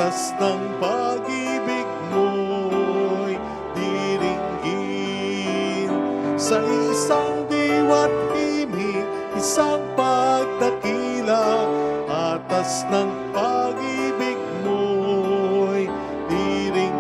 Patas ng pag-ibig mo'y diringgin sa isang diwa't himig, isang pagdakila. Patas ng pag-ibig mo'y diringgin.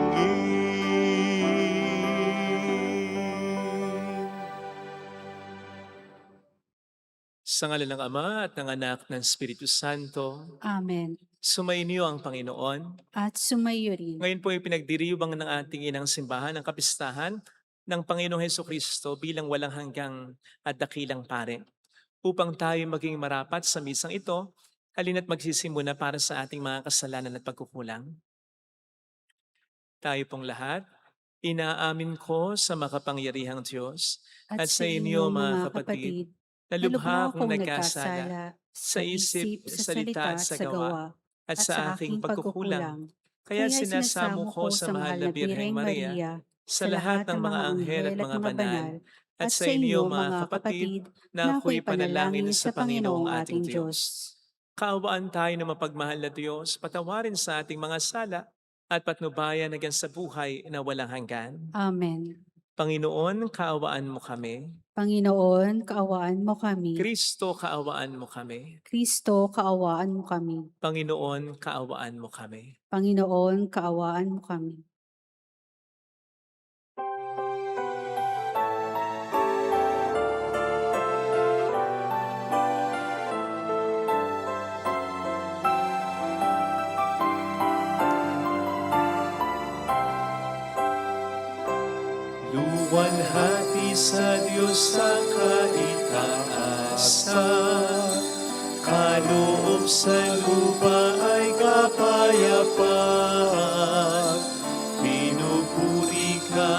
Sa ngalan ng Ama at ng Anak ng Espiritu Santo, Amen. sumainyo ang Panginoon. At sumayo rin. Ngayon po ay pinagdiriwang ng ating inang simbahan ang kapistahan ng Panginoong Hesukristo bilang walang hanggang at dakilang pare. Upang tayo maging marapat sa misang ito, halina't magsisimula para sa ating mga kasalanan at pagkukulang. Tayo pong lahat, inaamin ko sa makapangyarihang Diyos at sa inyo mga kapatid, na lubha akong nagkasala sa isip, sa salita at sa gawa, at sa aking pagkukulang. Kaya sinasamo ko sa mahal na Birheng Maria, sa lahat ng mga anghel at mga banal, at sa inyo mga kapatid, na ako'y panalangin sa Panginoong ating Diyos. Kaawaan tayo ng mapagmahal na Diyos, patawarin sa ating mga sala, at patnubayan hanggang sa buhay na walang hanggan. Amen. Panginoon, kaawaan mo kami. Panginoon, kaawaan mo kami. Kristo, kaawaan mo kami. Kristo, kaawaan mo kami. Panginoon, kaawaan mo kami. Panginoon, kaawaan mo kami. Luwalhati sa Diyos sa kaitaasan, kaloob sa lupa ay kapayapaan. Pinupuri ka,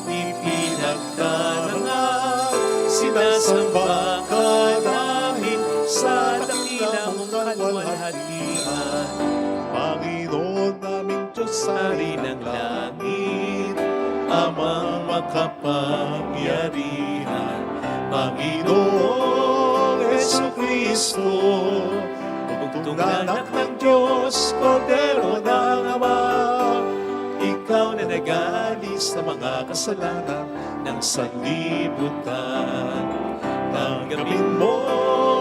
ipinagdarangal, sinasamba ka namin sa dakila mong kaluwalhatian. Panginoon naming Diyos sa Hari ng langit, Amang makapangyarihan, Panginoong Hesukristo, bugtong na anak ng Diyos, Kordero ng Ama. Ikaw na nag-aalis sa mga kasalanan ng sanlibutan. Tanggapin mo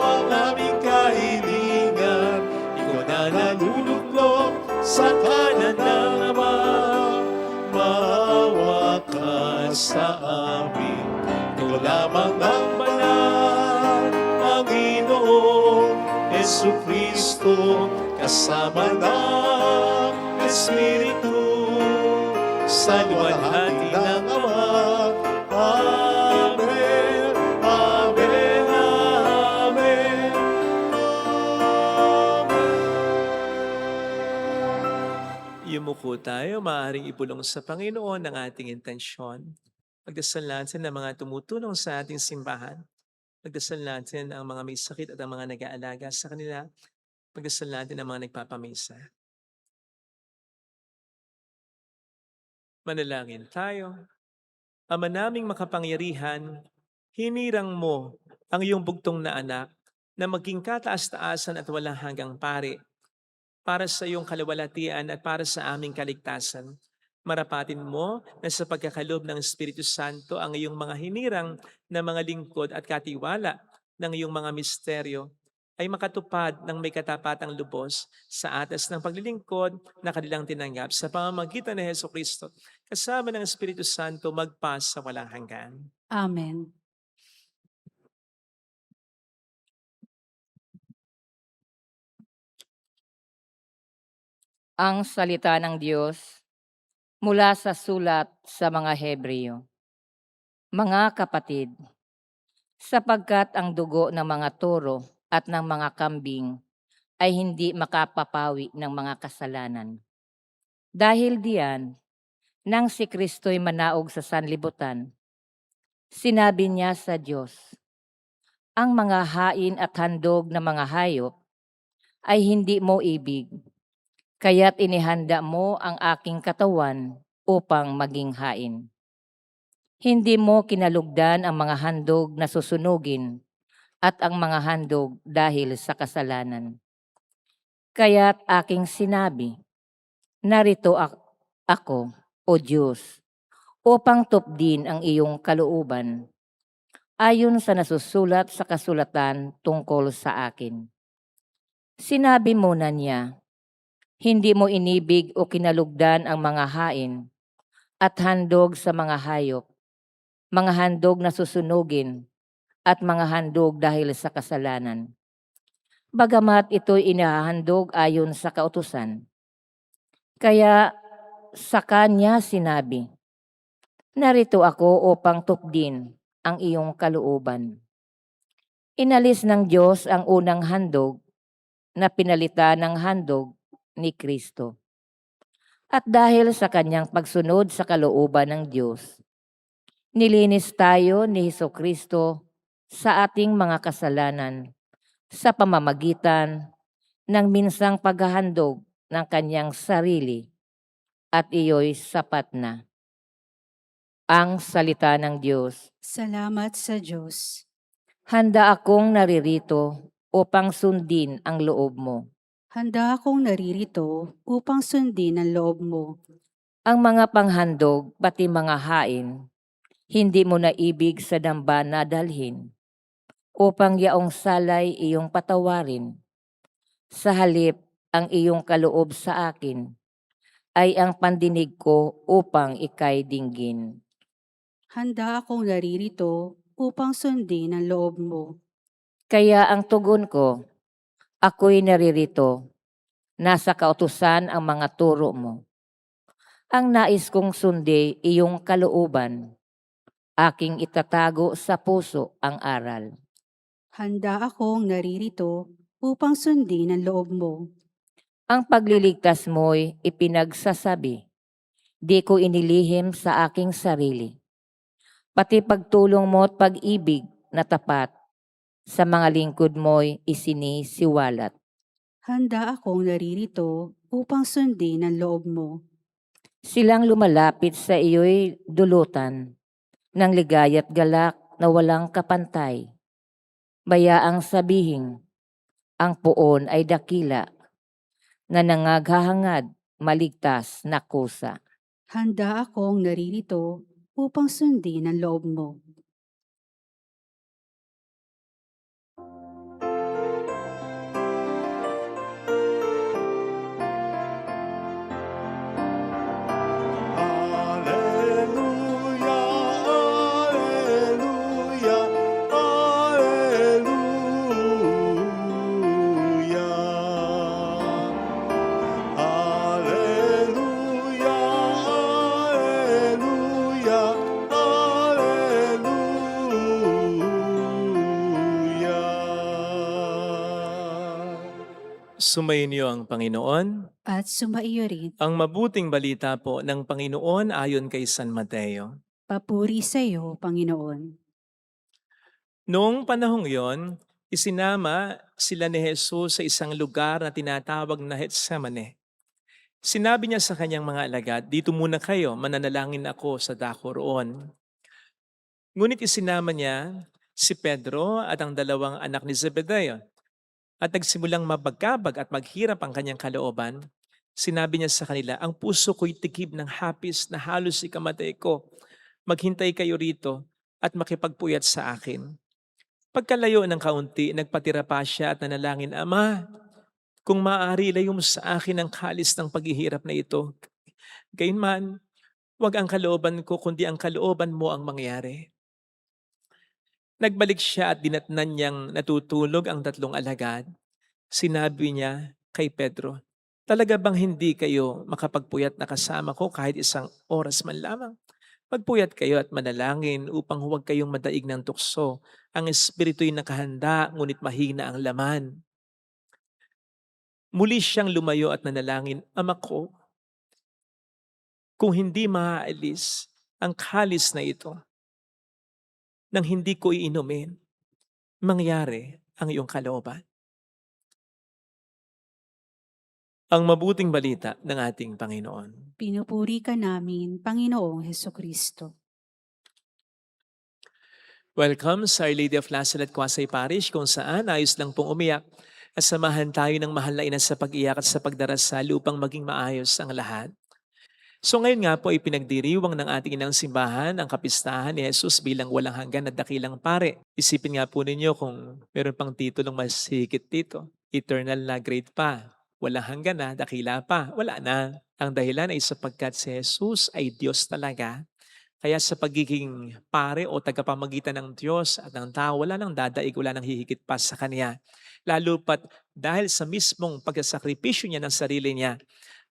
ang aming kahilingan, ikaw na naluluklok sa kanan ng Ama. Maawa ka sa amin, ikaw lamang ang banal, Panginoong Hesukristo, kasama ng Espiritu, sa luwalhati ng Ama. Amen, Amen, Amen, Amen. Yumuko tayo, maaaring ibulong sa Panginoon ang ating intensyon. Magdasal natin ang mga tumutulong sa ating simbahan. Magdasal natin ang mga may sakit at ang mga nag-aalaga sa kanila. Magdasal natin ang mga nagpapamisa. Manalangin tayo. Ama naming makapangyarihan, hinirang mo ang iyong bugtong na anak na maging kataas-taasan at walang hanggang pari para sa iyong kaluwalhatian at para sa aming kaligtasan. Marapatin mo na sa pagkakalob ng Espiritu Santo ang iyong mga hinirang na mga lingkod at katiwala ng iyong mga misteryo ay makatupad ng may katapatang lubos sa atas ng paglilingkod na kanilang tinanggap sa pamamagitan ni Hesukristo, kasama ng Espiritu Santo magpas sa walang hanggan. Amen. Ang salita ng Diyos mula sa sulat sa mga Hebreo. Mga kapatid, sapagkat ang dugo ng mga toro at ng mga kambing ay hindi makapapawi ng mga kasalanan. Dahil diyan, nang si Kristo'y manaog sa sanlibutan, sinabi niya sa Diyos, ang mga hain at handog ng mga hayop ay hindi mo ibig, kaya't inihanda mo ang aking katawan upang maging hain. Hindi mo kinalugdan ang mga handog na susunugin at ang mga handog dahil sa kasalanan. Kaya't aking sinabi, Narito ako, O Diyos, upang tupdin ang iyong kalooban, ayon sa nasusulat sa kasulatan tungkol sa akin. Sinabi mo na niya, hindi mo inibig o kinalugdan ang mga hain at handog sa mga hayop, mga handog na susunugin at mga handog dahil sa kasalanan. Bagamat ito'y inahandog ayon sa kautusan. Kaya sa kanya sinabi, narito ako upang tupdin ang iyong kalooban. Inalis ng Diyos ang unang handog na pinalitan ng handog ni Kristo. At dahil sa kanyang pagsunod sa kalooban ng Diyos, nilinis tayo ni Hesukristo sa ating mga kasalanan sa pamamagitan ng minsang paghahandog ng kanyang sarili at iyo'y sapat na. Ang salita ng Diyos. Salamat sa Diyos. Handa akong naririto upang sundin ang loob mo. Handa akong naririto upang sundin ang loob mo. Ang mga panghandog, pati mga hain, hindi mo naibig sa damba na dalhin, upang yaong salay iyong patawarin. Sa halip, ang iyong kaloob sa akin, ay ang pandinig ko upang ikay dinggin. Handa akong naririto upang sundin ang loob mo. Kaya ang tugon ko, ako'y naririto, nasa kautusan ang mga turo mo. Ang nais kong sundi iyong kalooban, aking itatago sa puso ang aral. Handa akong naririto upang sundin ang loob mo. Ang pagliligtas mo'y ipinagsasabi, di ko inilihim sa aking sarili. Pati pagtulong mo at pag-ibig na tapat, sa mga lingkod mo'y isinisiwalat. Handa akong naririto upang sundin ang loob mo. Silang lumalapit sa iyo'y dulutan, ng ligaya't galak na walang kapantay. Bayaang sabihin, ang puon ay dakila, na nangaghahangad maligtas na kusa. Handa akong naririto upang sundin ang loob mo. Alleluia, alleluia, alleluia. Alleluia, alleluia, alleluia. Sumayin niyo ang Panginoon. At sumaiyo rin. Ang mabuting balita po ng Panginoon ayon kay San Mateo. Papuri sa iyo, Panginoon. Noong panahong yon, isinama sila ni Jesus sa isang lugar na tinatawag na Getsemane. Sinabi niya sa kanyang mga alagad, dito muna kayo, mananalangin ako sa dako roon. Ngunit isinama niya si Pedro at ang dalawang anak ni Zebedeo. At nagsimulang mabagkabag at maghirap ang kanyang kalooban, sinabi niya sa kanila, ang puso ko'y tikib ng hapis na halos ikamatay ko. Maghintay kayo rito at makipagpuyat sa akin. Pagkalayo ng kaunti, nagpatira pa siya at nanalangin, Ama, kung maaari layo mo sa akin ang kalis ng paghihirap na ito. Gayunman, huwag ang kalooban ko, kundi ang kalooban mo ang mangyari. Nagbalik siya at dinatnan niyang natutulog ang tatlong alagad. Sinabi niya kay Pedro, talaga bang hindi kayo makapagpuyat na kasama ko kahit isang oras man lamang? Magpuyat kayo at manalangin upang huwag kayong madaig ng tukso. Ang espiritu'y nakahanda, ngunit mahina ang laman. Muli siyang lumayo at nanalangin, Ama ko, kung hindi maaalis ang kalis na ito, nang hindi ko iinumin, mangyari ang iyong kalooban. Ang mabuting balita ng ating Panginoon. Pinupuri ka namin, Panginoong Hesukristo. Welcome sa Our Lady of Lazaret Quasay Parish kung saan ayos lang pong umiyak At samahan tayo ng mahal na ina sa pag-iyak at sa pagdarasal upang maging maayos ang lahat. So ngayon nga po ipinagdiriwang ng ating inang simbahan ang kapistahan ni Jesus bilang walang hanggan na dakilang pare. Isipin nga po ninyo kung meron pang titulong mas higit dito. Eternal na great pa. Walang hanggan na, dakila pa. Wala na. Ang dahilan ay sapagkat si Jesus ay Diyos talaga. Kaya sa pagiging pare o tagapamagitan ng Diyos at ng tao, wala nang dadaig, wala nang hihigit pa sa Kanya. Lalo pat dahil sa mismong pagsasakripisyo niya ng sarili niya,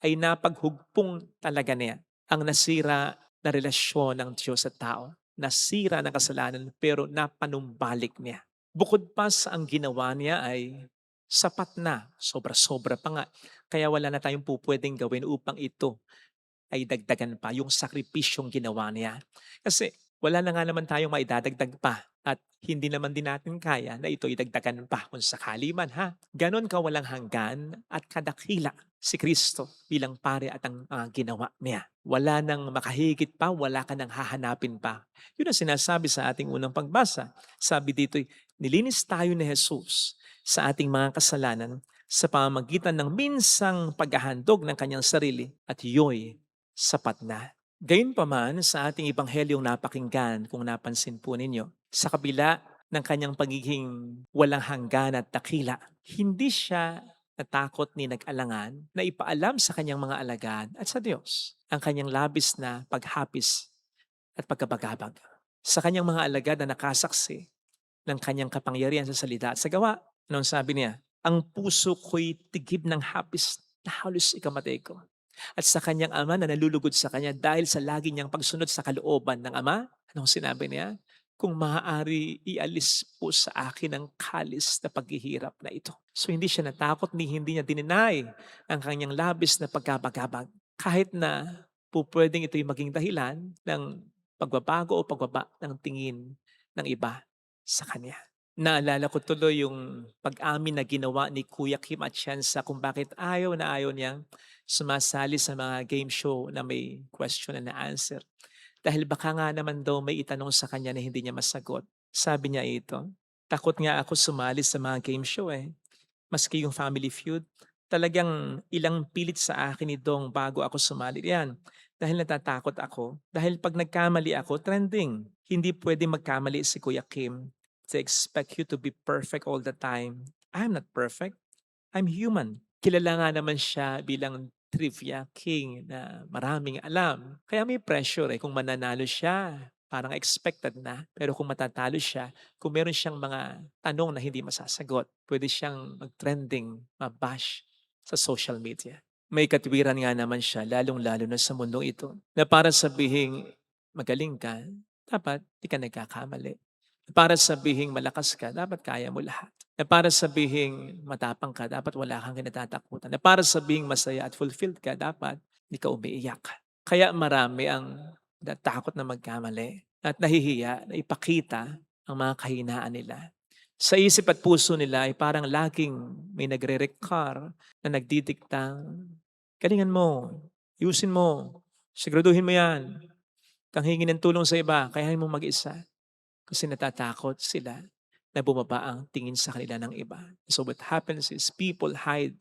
ay napaghugpong talaga niya ang nasira na relasyon ng Diyos at tao. Nasira ng kasalanan pero napanumbalik niya. Bukod pa sa ang ginawa niya ay sapat na, sobra-sobra pa nga. Kaya wala na tayong pupwedeng gawin upang ito ay dagdagan pa yung sakripisyong ginawa niya. Kasi wala na nga naman tayong maidadagdag pa at hindi naman din natin kaya na ito idagdagan pa kung sakali man ha. Ganon ka walang hanggan at kadakila si Kristo bilang pare at ang ginawa niya. Wala nang makahigit pa, wala ka nang hahanapin pa. Yun ang sinasabi sa ating unang pagbasa. Sabi dito, nilinis tayo ni Jesus sa ating mga kasalanan sa pamamagitan ng minsang paghahandog ng kanyang sarili at iyo'y sapat na. Gayunpaman sa ating ibanghelyong napakinggan, kung napansin po ninyo, sa kabila ng kanyang pagiging walang hanggan at dakila, hindi siya natakot ni nag-alangan na ipaalam sa kanyang mga alagad at sa Diyos ang kanyang labis na paghapis at pagkabagabag. Sa kanyang mga alagad na nakasaksi ng kanyang kapangyarihan sa salita at sa gawa, noon sabi niya, ang puso ko'y tigib ng hapis na halos ikamatay ko. At sa kanyang ama na nalulugod sa kanya dahil sa lagi niyang pagsunod sa kalooban ng ama, anong sinabi niya? Kung maaari, ialis po sa akin ang kalis na paghihirap na ito. So hindi siya natakot ni hindi niya dininay ang kanyang labis na pagkabagabag. Kahit na po pwedeng ito'y maging dahilan ng pagbabago o pagbaba ng tingin ng iba sa kanya. Naalala ko tuloy yung pag-amin na ginawa ni Kuya Kim Atienza kung bakit ayaw na ayaw niyang sumasali sa mga game show na may question and answer. Dahil baka nga naman daw may itanong sa kanya na hindi niya masagot. Sabi niya ito, takot nga ako sumali sa mga game show eh. Maski yung Family Feud, talagang ilang pilit sa akin ni Dong bago ako sumali yan. Dahil natatakot ako. Dahil pag nagkamali ako, trending. Hindi pwede magkamali si Kuya Kim to expect you to be perfect all the time. I'm not perfect. I'm human. Kilala nga naman siya bilang trivia king na maraming alam. Kaya may pressure kung mananalo siya, parang expected na. Pero kung matatalo siya, kung meron siyang mga tanong na hindi masasagot, pwede siyang mag-trending, mabash sa social media. May katwiran nga naman siya, lalong-lalo na sa mundong ito, na para sabihing magaling ka, dapat di ka nagkakamali. Para sabihing malakas ka, dapat kaya mo lahat. Na para sabihing matapang ka, dapat wala kang kinatatakutan. Na para sabihing masaya at fulfilled ka, dapat hindi ka umiiyak. Kaya marami ang natakot na magkamali at nahihiya na ipakita ang mga kahinaan nila. Sa isip at puso nila ay parang laging may nagre-recar na nagdidiktang, galingan mo, ayusin mo, siguraduhin mo yan, kang hingi ng tulong sa iba, kayahin mo mag-isa. Kasi natatakot sila na bumaba ang tingin sa kanila ng iba. So what happens is people hide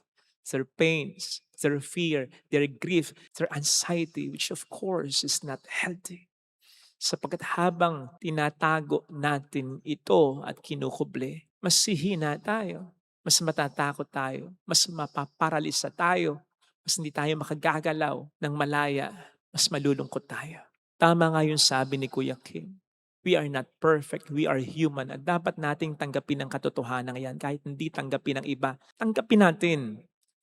their pains, their fear, their grief, their anxiety, which of course is not healthy. Sapagkat habang tinatago natin ito at kinukuble, mas hihina tayo, mas matatakot tayo, mas mapaparalisa tayo, mas hindi tayo makagagalaw ng malaya, mas malulungkot tayo. Tama nga yung sabi ni Kuya Kim. We are not perfect, we are human at dapat nating tanggapin ang katotohanan yan kahit hindi tanggapin ng iba. Tanggapin natin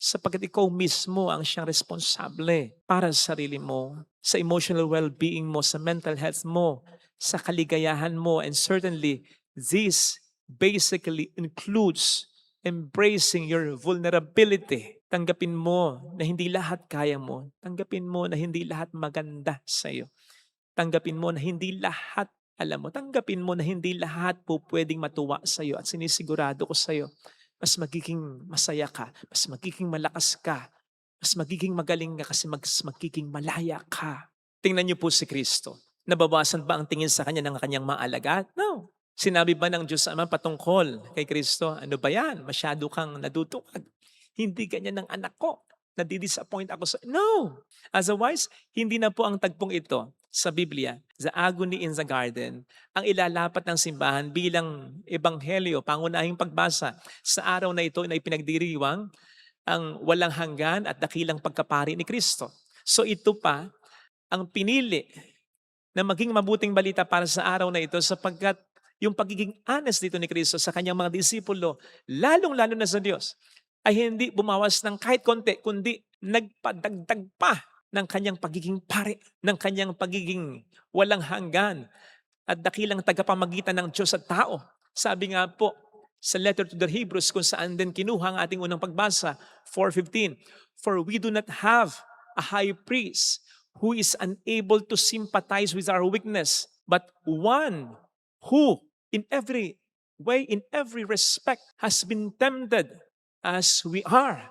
sapagkat ikaw mismo ang siyang responsable para sa sarili mo, sa emotional well-being mo, sa mental health mo, sa kaligayahan mo. And certainly, this basically includes embracing your vulnerability. Tanggapin mo na hindi lahat kaya mo. Tanggapin mo na hindi lahat maganda sa iyo. Tanggapin mo na hindi lahat alam mo, tanggapin mo na hindi lahat po pwedeng matuwa sa iyo at sinisigurado ko sa iyo, mas magiging masaya ka, mas magiging malakas ka, mas magiging magaling ka kasi mas magiging malaya ka. Tingnan niyo po si Kristo. Nababawasan ba ang tingin sa kanya ng kanyang mga alagad? No. Sinabi ba ng Diyos Ama patungkol kay Kristo, ano ba yan? Masyado kang nadudukad. Hindi ganyan ng anak ko. Nadi-disappoint ako sa... No! Otherwise, hindi na po ang tagpong ito sa Biblia, the agony in the garden, ang ilalapat ng simbahan bilang ebanghelyo, pangunahing pagbasa sa araw na ito na ipinagdiriwang ang walang hanggan at dakilang pagkapari ni Kristo. So ito pa ang pinili na maging mabuting balita para sa araw na ito sapagkat yung pagiging honest dito ni Kristo sa kanyang mga disipulo, lalong-lalo na sa Diyos, ay hindi bumawas ng kahit konti, kundi nagpadagdag pa ng kanyang pagiging pare, ng kanyang pagiging walang hanggan at dakilang tagapamagitan ng Diyos at tao. Sabi nga po sa letter to the Hebrews kung saan din kinuha ang ating unang pagbasa, 4:15, "For we do not have a high priest who is unable to sympathize with our weakness, but one who in every way, in every respect, has been tempted as we are,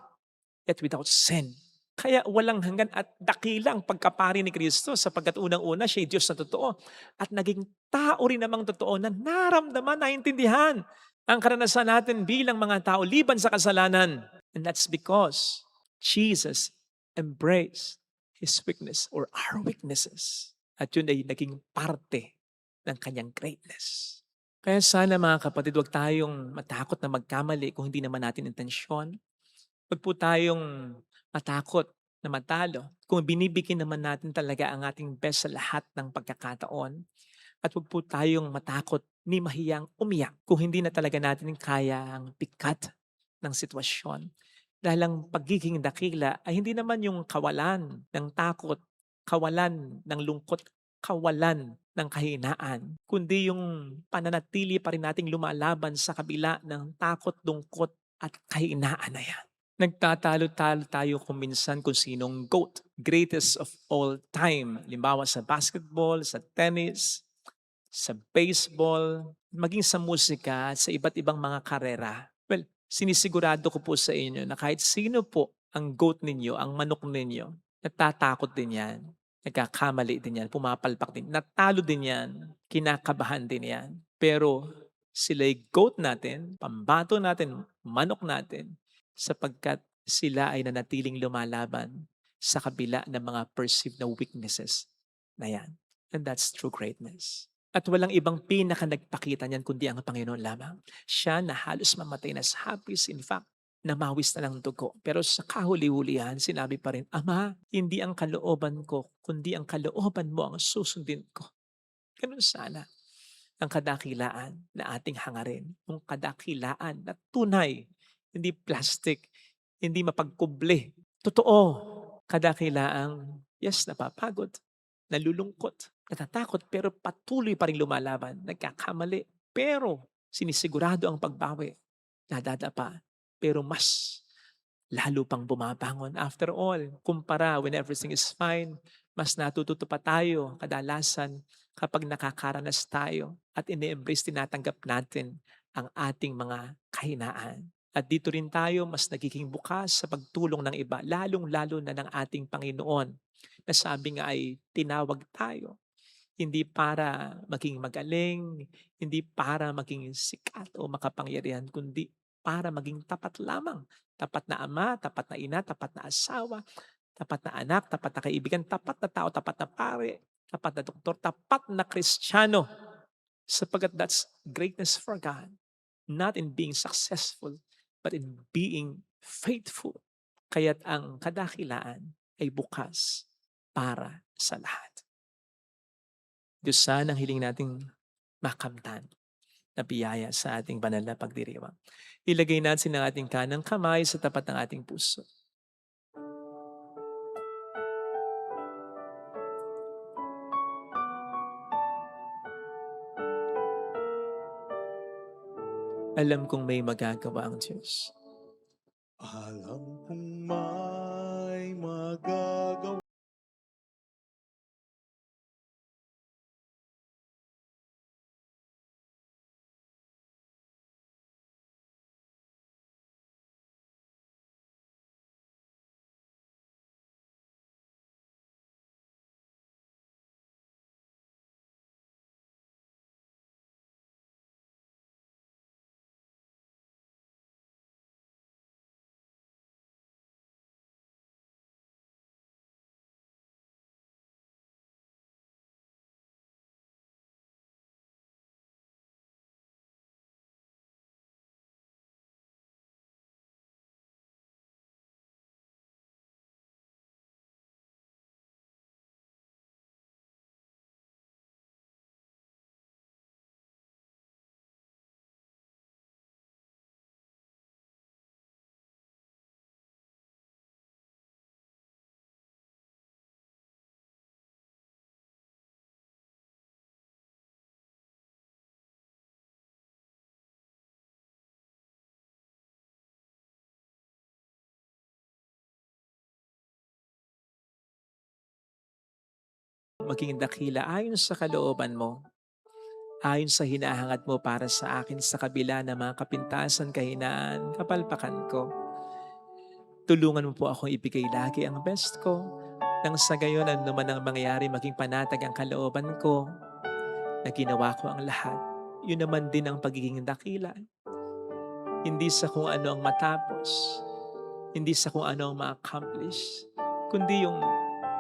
yet without sin." Kaya walang hanggan at dakilang pagkapari ni Kristo sapagkat unang-una siya Diyos na totoo at naging tao rin namang totoo na naramdaman, naintindihan ang karanasan natin bilang mga tao liban sa kasalanan. And that's because Jesus embraced His weakness or our weaknesses. At yun ay naging parte ng kanyang greatness. Kaya sana mga kapatid, huwag tayong matakot na magkamali kung hindi naman natin intensyon. Huwag po tayong matakot na matalo kung binibigyan naman natin talaga ang ating best sa lahat ng pagkakataon. At huwag po tayong matakot ni mahiyang umiyak kung hindi na talaga natin kaya ang bigat ng sitwasyon. Dahil ang pagiging dakila ay hindi naman yung kawalan ng takot, kawalan ng lungkot, kawalan ng kahinaan, kundi yung pananatili pa rin nating lumalaban sa kabila ng takot, lungkot at kahinaan na yan. Nagtatalo-talo tayo kung minsan kung sinong GOAT, greatest of all time. Halimbawa sa basketball, sa tennis, sa baseball, maging sa musika, sa iba't ibang mga karera. Well, sinisigurado ko po sa inyo na kahit sino po ang GOAT ninyo, ang manok ninyo, natatakot din yan, nagkakamali din yan, pumapalpak din, natalo din yan, kinakabahan din yan. Pero sila'y GOAT natin, pambato natin, manok natin, sapagkat sila ay nanatiling lumalaban sa kabila ng mga perceived na weaknesses na yan. And that's true greatness. At walang ibang pinaka nagpakita niyan kundi ang Panginoon lamang. Siya na halos mamatay na sa hapis, in fact, namawis na ng dugo. Pero sa kahuli-hulihan, sinabi pa rin, Ama, hindi ang kalooban ko, kundi ang kalooban mo ang susundin ko. Ganun sana ang kadakilaan na ating hangarin. Yung kadakilaan na tunay, hindi plastic, hindi mapagkuble. Totoo, kadakilaang, yes, napapagod, nalulungkot, natatakot, pero patuloy pa rin lumalaban, nagkakamali, pero sinisigurado ang pagbawi, nadadapa, pero mas lalo pang bumabangon. After all, kumpara when everything is fine, mas natututo pa tayo kadalasan kapag nakakaranas tayo at ini-embrace, tinatanggap natin ang ating mga kahinaan. At dito rin tayo mas nagiging bukas sa pagtulong ng iba, lalong-lalo na ng ating Panginoon na sabi nga ay tinawag tayo. Hindi para maging magaling, hindi para maging sikat o makapangyarihan, kundi para maging tapat lamang. Tapat na ama, tapat na ina, tapat na asawa, tapat na anak, tapat na kaibigan, tapat na tao, tapat na pare, tapat na doktor, tapat na Kristiyano. Sapagat that's greatness for God. Not in being successful, but in being faithful. Kaya't ang kadakilaan ay bukas para sa lahat. Diyos, sana ang hiling nating makamtan na biyaya sa ating banal na pagdiriwang. Ilagay natin ang ating kanang kamay sa tapat ng ating puso. Alam kong may magagawa ang Diyos. Alam kong may magagawa. maging dakila ayon sa kalooban mo, ayon sa hinahangad mo para sa akin sa kabila ng mga kapintasan, kahinaan, kapalpakan ko. Tulungan mo po akong ibigay lagi ang best ko, nang sa gayon ano man ang mangyari maging panatag ang kalooban ko, na ginawa ko ang lahat. Yun naman din ang pagiging dakila. Hindi sa kung ano ang matapos, hindi sa kung ano ang ma-accomplish, kundi yung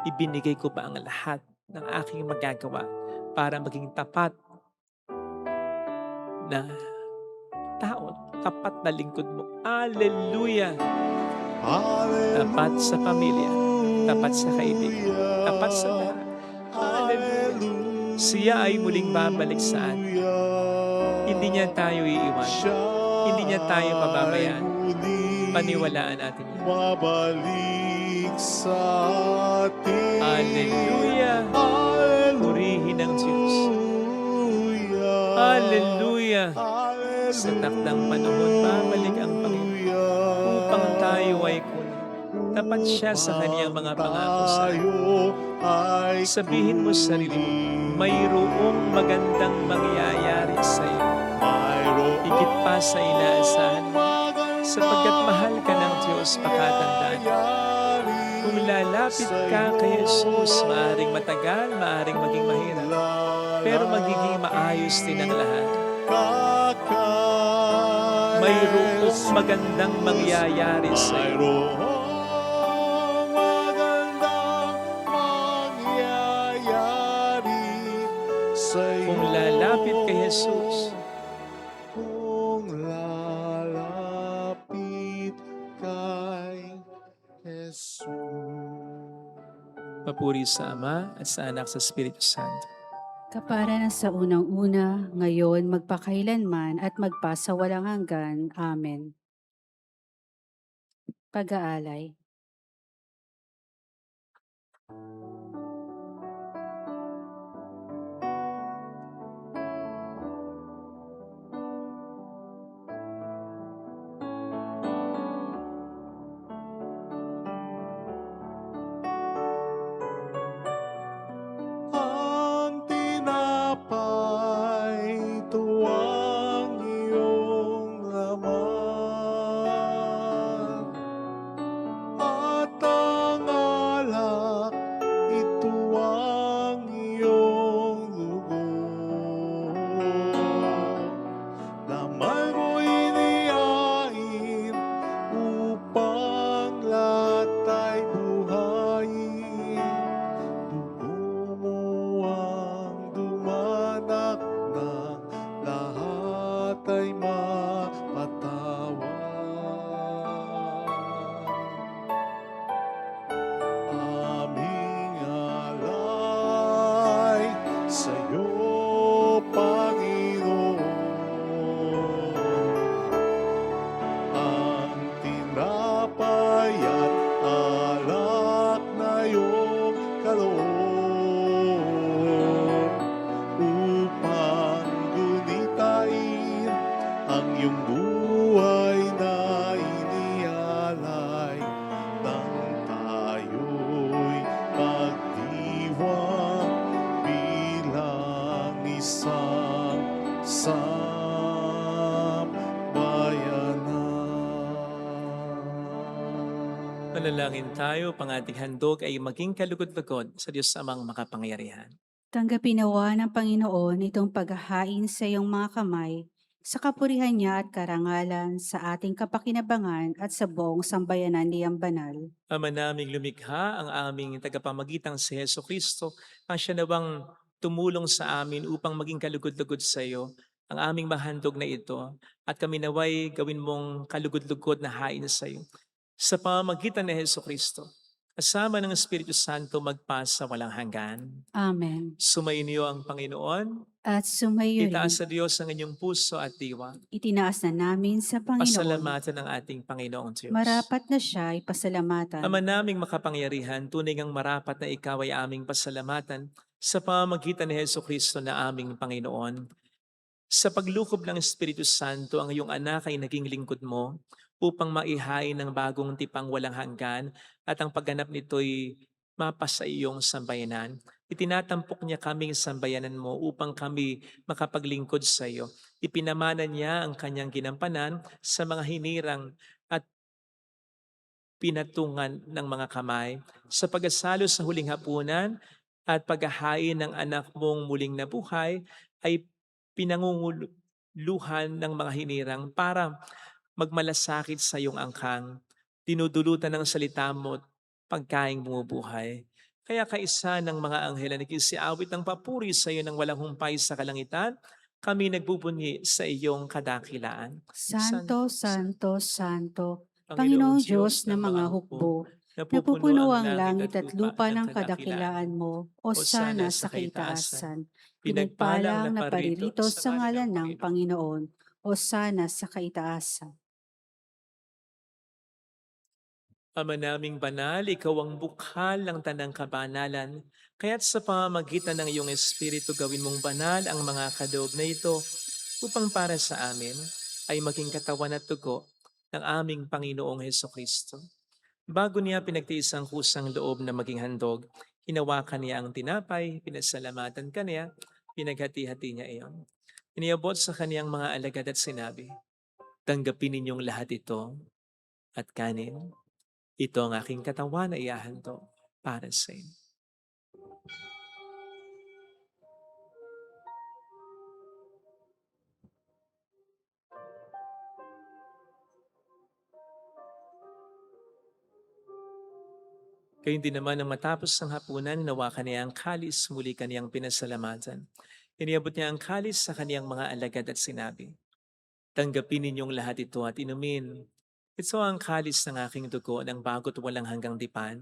ibinigay ko ba ang lahat ng aking magagawa para maging tapat na tao, tapat na lingkod mo. Hallelujah! Tapat sa pamilya, tapat sa kaibigan, tapat sa lahat. Hallelujah! Siya ay muling babalik sa atin. Hindi niya tayo iiwan. Hindi niya tayo pababayaan. Paniwalaan natin yan. Mabalik sa atin. Hallelujah! Purihin ang Diyos. Hallelujah! Sa takdang panahon, babalik ang Panginoon upang tayo ay kunin. Tapat siya sa kaniyang mga pangako sa atin. Sabihin mo sa sarili mo, mayroong magandang mangyayari sa iyo. Higit pa sa inaasahan mo, sapagkat mahal ka ng Diyos, pakatandaan. Kung lalapit ka kay Jesus, maaaring matagal, maaaring maging mahirap, pero magiging maayos din ang lahat. Mayroong magandang mangyayari sa iyo. Kung lalapit kay Jesus, kung lalapit kay Jesus. papuri sa Ama at sa Anak sa Espiritu Santo. Kapara na sa unang-una, ngayon, magpakailanman at magpasawalang hanggan. Amen. Pag-aalay. Ang tinapay, tuwang iyong laman, at ang alak, ito ang iyong dugo. Laman mo inihain upang lahat ay buhayin. Dugo mo ang dumanak ng lahat ay mapatawan. Aming alay sa'yo, Panginoon, ang tinapay at alak na iyong kaloob, upang gunitain ang iyong buhay na inialay, nang tayo'y magdiwang bilang isang sambayanan. Manalangin tayo, pang ating handog ay maging kalugod-lugod sa Diyos Amang makapangyarihan. Tanggapin nawa ng Panginoon itong paghahain sa iyong mga kamay, sa kapurihan niya at karangalan, sa ating kapakinabangan at sa buong sambayanan niyang banal. Ama naming lumikha, ang aming tagapamagitang si Heso Kristo, ang siya nawang tumulong sa amin upang maging kalugod-lugod sa iyo, ang aming mahandog na ito, at kami naway gawin mong kalugod-lugod na hain sa iyo. Sa pamamagitan ni Heso Kristo, kasama ng Espiritu Santo magpasa walang hanggan. Amen. Sumainyo ang Panginoon, At sumayo rin, itaas sa Diyos ang inyong puso at diwa. itinaas na namin sa Panginoon. Pasalamatan ng ating Panginoong Diyos. Marapat na siya ay pasalamatan. Ama naming makapangyarihan, tunay ngang marapat na ikaw ay aming pasalamatan sa pamamagitan ni Heso Kristo na aming Panginoon. Sa paglukob ng Espiritu Santo, ang iyong anak ay naging lingkod mo upang maihain ng bagong tipang walang hanggan at ang pagganap nito'y mapasa iyong sambayanan. Itinatampok niya kaming sambayanan mo upang kami makapaglingkod sa iyo. Ipinamana niya ang kanyang ginampanan sa mga hinirang at pinatungan ng mga kamay sa pagkasalo sa huling hapunan at paghahain ng anak mong muling nabuhay ay pinangunguluhan ng mga hinirang para magmalasakit sa iyong angkang. Dinudulutan ng salita mo at pagkaing bumubuhay. Kaya kaisa ng mga anghel na nagkisiawit ng papuri sa iyo ng walang humpay sa kalangitan, kami nagbubunyi sa iyong kadakilaan. Santo, Santo, Santo, Panginoong Panginoong Diyos Diyos ng ng mga mga hukbo, hukbo, napupuno napupuno ang ang langit langit at at lupa lupa ng ng kadakilaan kadakilaan mo. mo, Hosana Hosana sa sa kaitaasan. kaitaasan. Pinagpala ang Pinagpalang na naparito paririto sa sa ngalan ng ngalan ng Panginoon. Panginoon, Hosana sa kaitaasan. Ama naming banal, ikaw ang bukhal ng tanang kabanalan. Kaya't sa pamamagitan ng iyong Espiritu gawin mong banal ang mga kaloob na ito upang para sa amin ay maging katawan at dugo ng aming Panginoong Heso Kristo. Bago niya pinagtiis ang kusang loob na maging handog, hinawakan niya ang tinapay, pinasalamatan kaniya, pinaghati-hati niya iyon. Iniabot sa kaniyang mga alagad at sinabi, tanggapin ninyong lahat ito at kanin. Ito ang aking katawan na ihahandog para sa inyo. Gayun din naman nang matapos ng hapunan, hinawakan niya ang kalis, muli kaniyang pinasalamatan. Iniabot niya ang kalis sa kaniyang mga alagad at sinabi, tanggapin ninyong lahat ito at inumin. Ito ang kalis ng aking dugo ng bago't walang hanggang dipan.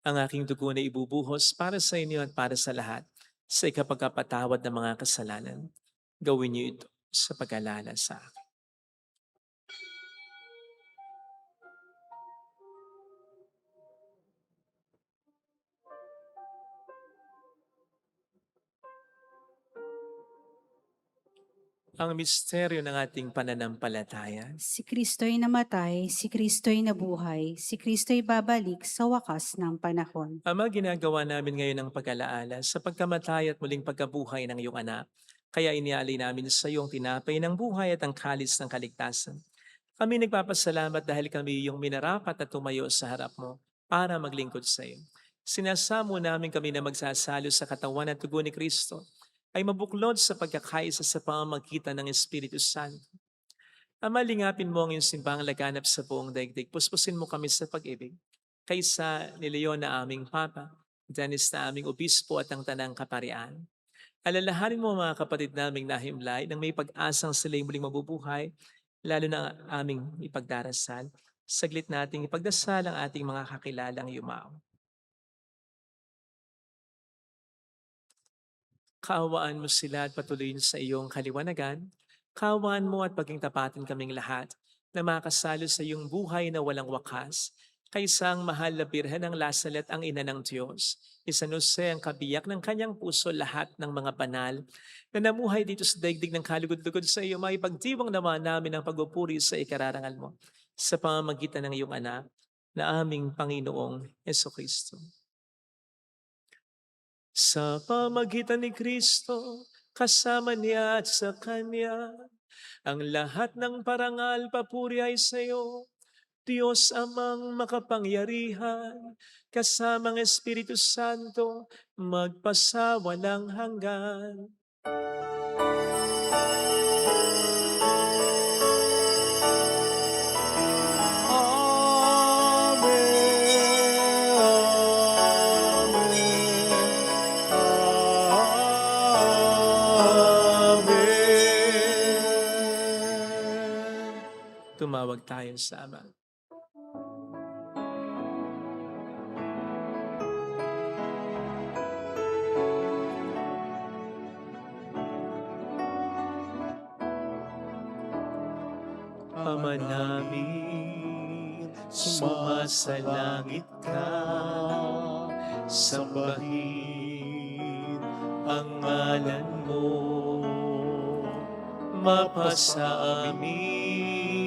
Ang aking dugo na ibubuhos para sa inyo at para sa lahat sa ikapagkapatawad ng mga kasalanan. Gawin niyo ito sa pag-alala sa akin. Ang misteryo ng ating pananampalataya. Si Kristo'y namatay, si Kristo'y nabuhay, si Kristo'y babalik sa wakas ng panahon. Ama, ginagawa namin ngayon ang pag-alaala sa pagkamatay at muling pagkabuhay ng iyong anak. Kaya inialay namin sa iyo ang tinapay ng buhay at ang kalis ng kaligtasan. Kami nagpapasalamat dahil kami iyong minarapat at tumayo sa harap mo para maglingkod sa iyo. Sinasamo namin kami na magsasalo sa katawan at dugo ni Kristo ay mabuklod sa pagkakaisa sa pamamagitan ng Espiritu Santo. Ama, lingapin mo ang iyong simbang laganap sa buong daigdig. Puspusin mo kami sa pag-ibig. Kaysa ni Leon na aming Papa, Dennis na aming Obispo at ang Tanang Kaparian. Alalahanin mo ang mga kapatid naming nahimlay nang may pag-asang sila'y muling mabubuhay, lalo na ang aming ipagdarasal. Saglit nating ipagdasal ang ating mga kakilalang yumao. Kaawaan mo sila at patuloyin sa iyong kaliwanagan. Kaawaan mo at paging tapatin kaming lahat na makasalo sa iyong buhay na walang wakas. Kaysang mahal na birhen ng Lasalet ang ina ng Diyos. Isa Jose ang kabiyak ng kanyang puso lahat ng mga banal na namuhay dito sa daigdig ng kalugod-lugod sa iyo. Maipagdiwang naman namin ang pagpupuri sa ikararangal mo sa pamamagitan ng iyong anak na aming Panginoong Heso Kristo. Sa pamagitan ni Kristo, kasama niya at sa Kanya, ang lahat ng parangal papuri ay sa iyo, Diyos amang makapangyarihan, kasamang Espiritu Santo, magpasawalang hanggan. Tumawag tayo sa Ama. Ama namin, sumasalangit ka, sambahin ang ngalan mo, mapasa amin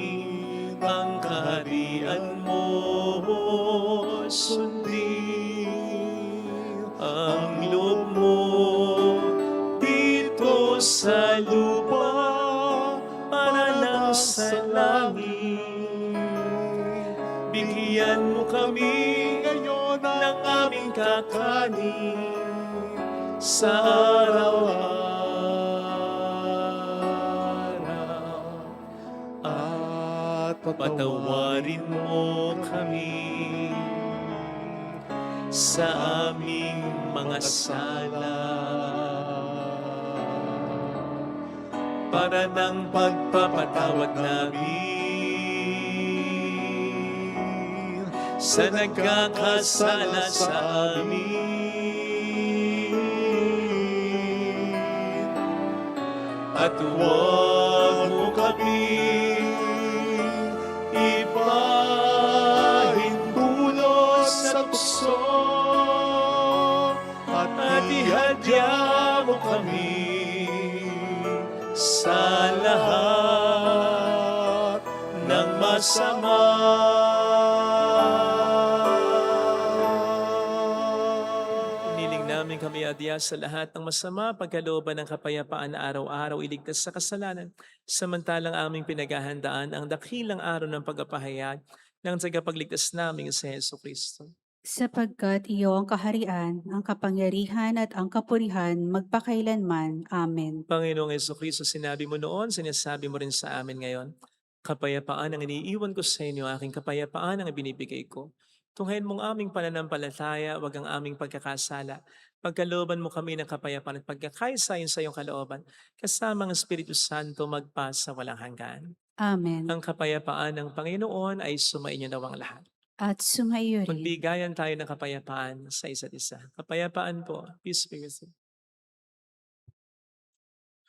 ang kaharian mo, sundin ang loob sa lupa para lang sa langit. Bigyan mo kami ngayon ng aming kakanin sa araw-araw. at Patawarin mo kami sa aming mga sala para ng pagpapatawad namin sa nagkakasala sa amin. At huwag mo kami ipahintulot sa tukso at ihadya mo kami sa lahat ng masama. Iniling namin kami adya sa lahat ng masama, pagkalooban ng kapayapaan na araw-araw iligtas sa kasalanan, samantalang aming pinaghahandaan ang dakilang araw ng pagpapahayag ng tagapagligtas naming si Hesus Kristo. Sapagkat iyo ang kaharian, ang kapangyarihan at ang kapurihan magpakailanman. Amen. Panginoong Jesucristo, sinabi mo noon, sinasabi mo rin sa amin ngayon, kapayapaan ang iniiwan ko sa inyo, aking kapayapaan ang ibinibigay ko. Tunghayin mong aming pananampalataya, wag ang aming pagkakasala. Pagkalooban mo kami ng kapayapaan at pagkakaisayon sa iyong kalooban, kasama ang Espiritu Santo magpasa walang hanggan. Amen. Ang kapayapaan ng Panginoon ay sumainyo nawang lahat. At sumaiyo rin. Magbigayan tayo ng kapayapaan sa isa't isa. Kapayapaan po. Peace be with you.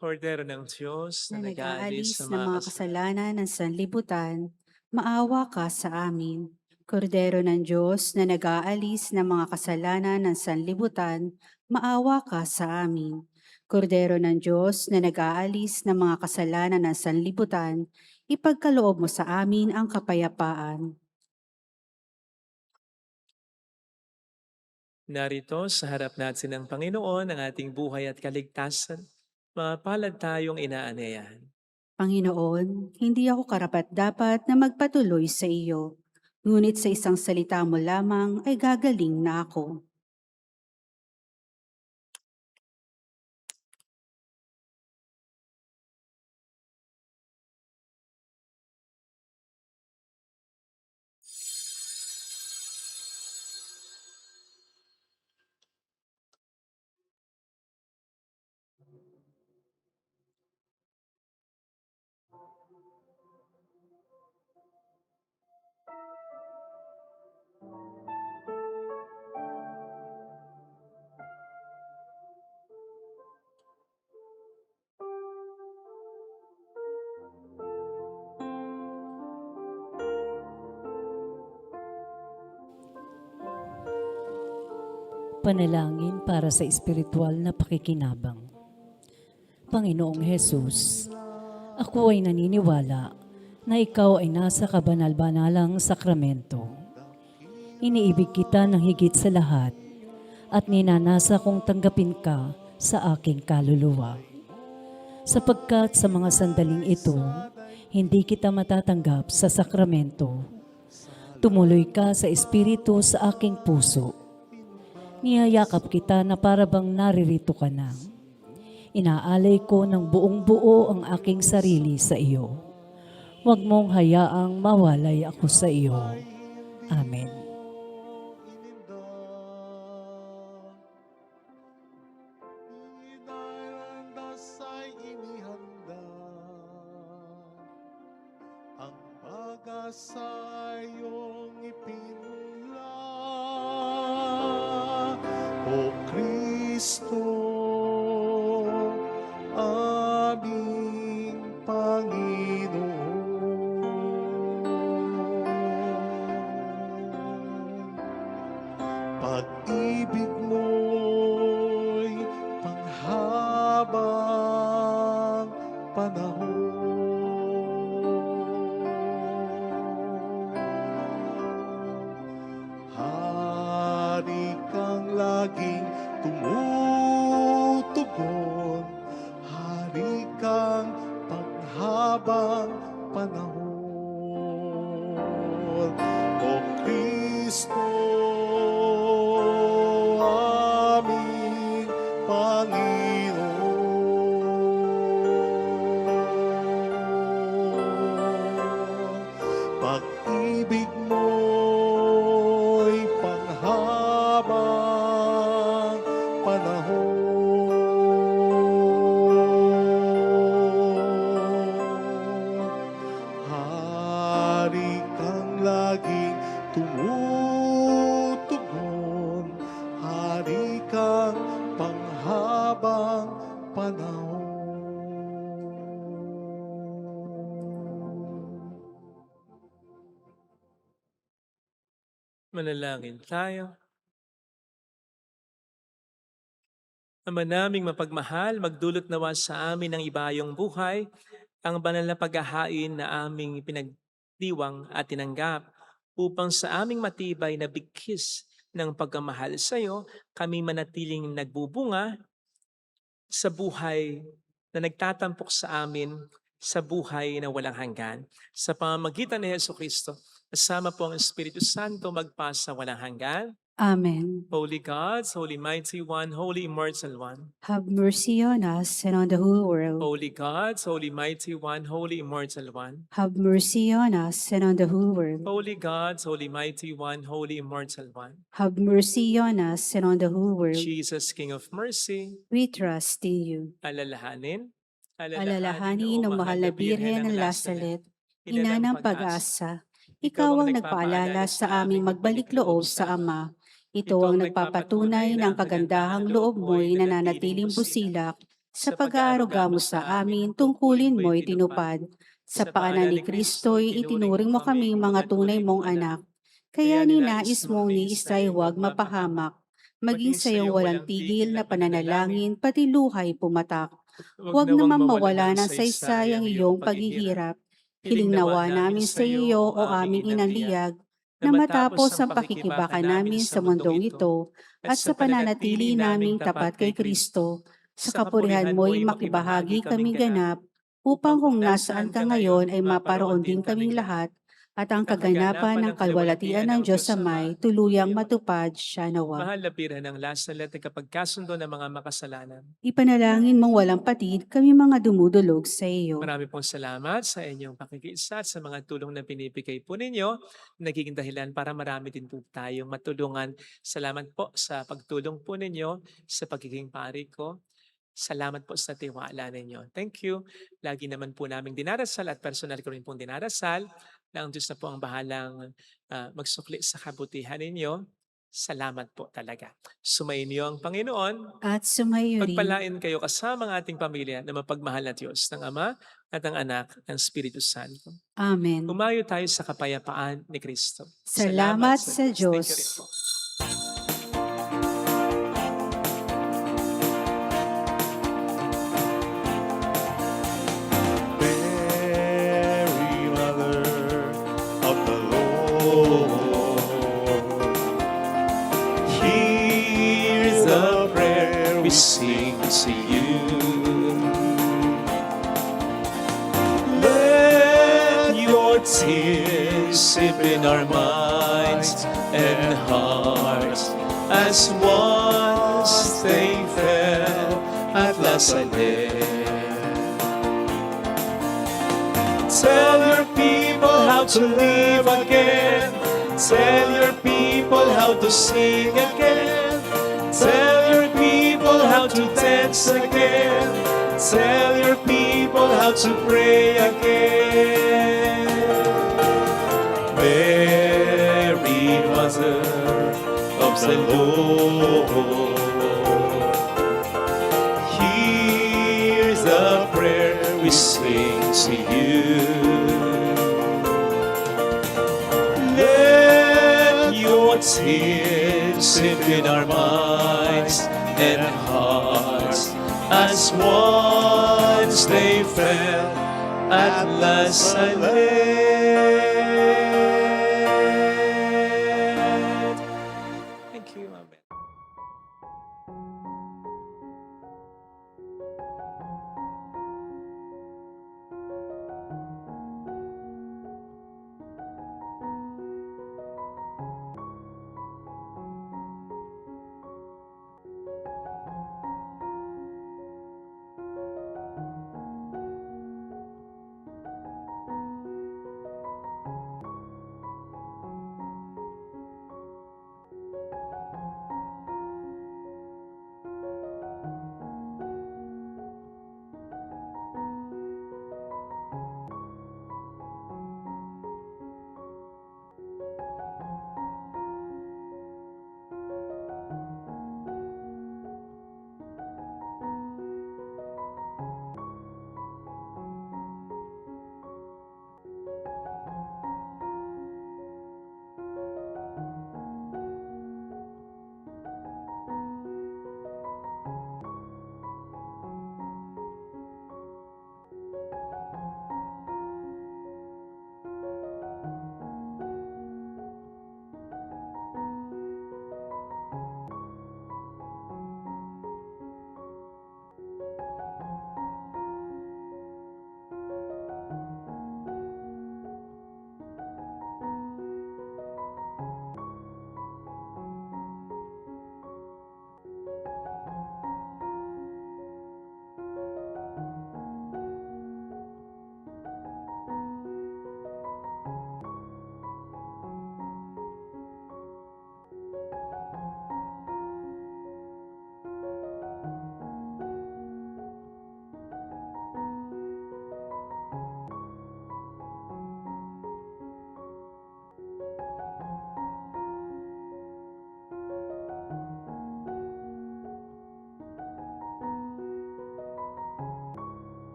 Kordero ng Diyos Na na nag-aalis nag-aalis sa ng mga kasalanan ng sanlibutan, maawa ka sa amin. Kordero ng Diyos na nag-aalis ng mga kasalanan ng sanlibutan, maawa ka sa amin. Kordero ng Diyos na nag-aalis ng mga kasalanan ng sanlibutan, ipagkaloob mo sa amin ang kapayapaan. Narito sa harap natin ng Panginoon ang ating buhay at kaligtasan. Mapalad tayong inaanayahan. Panginoon, hindi ako karapat-dapat na magpatuloy sa iyo, ngunit sa isang salita mo lamang ay gagaling na ako. Panalangin para sa espiritual na pakikinabang. Panginoong Hesus, ako ay naniniwala na ikaw ay nasa kabanal-banalang sakramento. Iniibig kita ng higit sa lahat at ninanasa kong tanggapin ka sa aking kaluluwa. Sapagkat sa mga sandaling ito, hindi kita matatanggap sa sakramento. Tumuloy ka sa espiritu sa aking puso. Niyayakap kita na parabang naririto ka na. Inaalay ko ng buong buo ang aking sarili sa iyo. Huwag mong hayaang mawalay ako sa iyo. Amen. Ay inihanda ang pag-asa iyong ipinla, O Kristo, aming Panginoon. Pag-ibig mo'y panghabang panahon. Hari kang laging tumutugon, hari panahon. Manalangin tayo. Ama naming mapagmahal, magdulot nawa sa amin ng ibayong buhay, ang banal na paghahain na aming pinagdiwang at tinanggap, upang sa aming matibay na bigkis ng pagkamahal sa iyo, kami manatiling nagbubunga sa buhay na nagtatampok sa amin, sa buhay na walang hanggan. Sa pamamagitan ni Jesucristo, kasama po ang Espiritu Santo magpasa walang hanggan. Amen. Holy God, Holy Mighty One, Holy Immortal One. Have mercy on us and on the whole world. Holy God, Holy Mighty One, Holy Immortal One. Have mercy on us and on the whole world. Holy God, Holy Mighty One, Holy Immortal One. Have mercy on us and on the whole world. Jesus, King of Mercy, We trust in you. alalahanin, Alalahanin ng mahal na Birhen ng Lazaret, ina ng pag-asa. Ikaw ang nagpaalala sa aming magbalik loob sa Ama. Ito ang nagpapatunay ng kagandahang loob mo'y nananatiling busilak sa pag-aaruga mo sa amin, tungkulin mo'y tinupad. Sa paanan ni Kristo'y itinuring mo kami mga tunay mong anak. Kaya ninais mong ni Isra'y huwag mapahamak, maging sa iyong walang tigil na pananalangin, pati luhay pumatak. Huwag naman mawala ng saysay ang iyong paghihirap. Hiling nawa namin sa iyo o aming inaliyag, na matapos ang pakikibaka namin sa mundong ito at sa pananatili naming tapat kay Kristo, sa kapurihan mo'y makibahagi kami ganap, upang kung nasaan ka ngayon ay maparoon din kaming lahat, at ang kaganapan ng kalwalatian ng Diyos Amay tuluyang matupad siya nawa. mahal na Birhen ng Lazaret, kapag kasundo ng mga makasalanan. Ipanalangin mong walang patid kami mga dumudulog sa iyo. Marami pong salamat sa inyong pakikiisa at sa mga tulong na pinipigay po ninyo. Nagiging dahilan para marami din po tayong matulungan. Salamat po sa pagtulong po ninyo sa pagiging pari ko. Salamat po sa tiwala ninyo. Thank you. Lagi naman po naming dinarasal at personal ko rin pong dinarasal na ang Diyos na po ang bahalang magsukli sa kabutihan ninyo. Salamat po talaga. Sumainyo ang Panginoon. At sumayo rin. Pagpalain kayo kasama ang ating pamilya na mapagmahal na Diyos ng Ama at ng Anak ng Espiritu Santo. Amen. Umayo tayo sa kapayapaan ni Kristo. Salamat sa Diyos. Thank you rin po. Mary, Mother of the Lord, Hear the prayer we sing to you. Let your tears sip in our minds and hearts as once they fell at Lazaret. Tell your people how to live again. Tell your people how to sing again. Tell your people how to dance again. Tell your people how to pray again. Mary, Mother of the Lord, hear the prayer we sing to you. Let your tears sip in our minds and hearts as once they fell at Lazaret.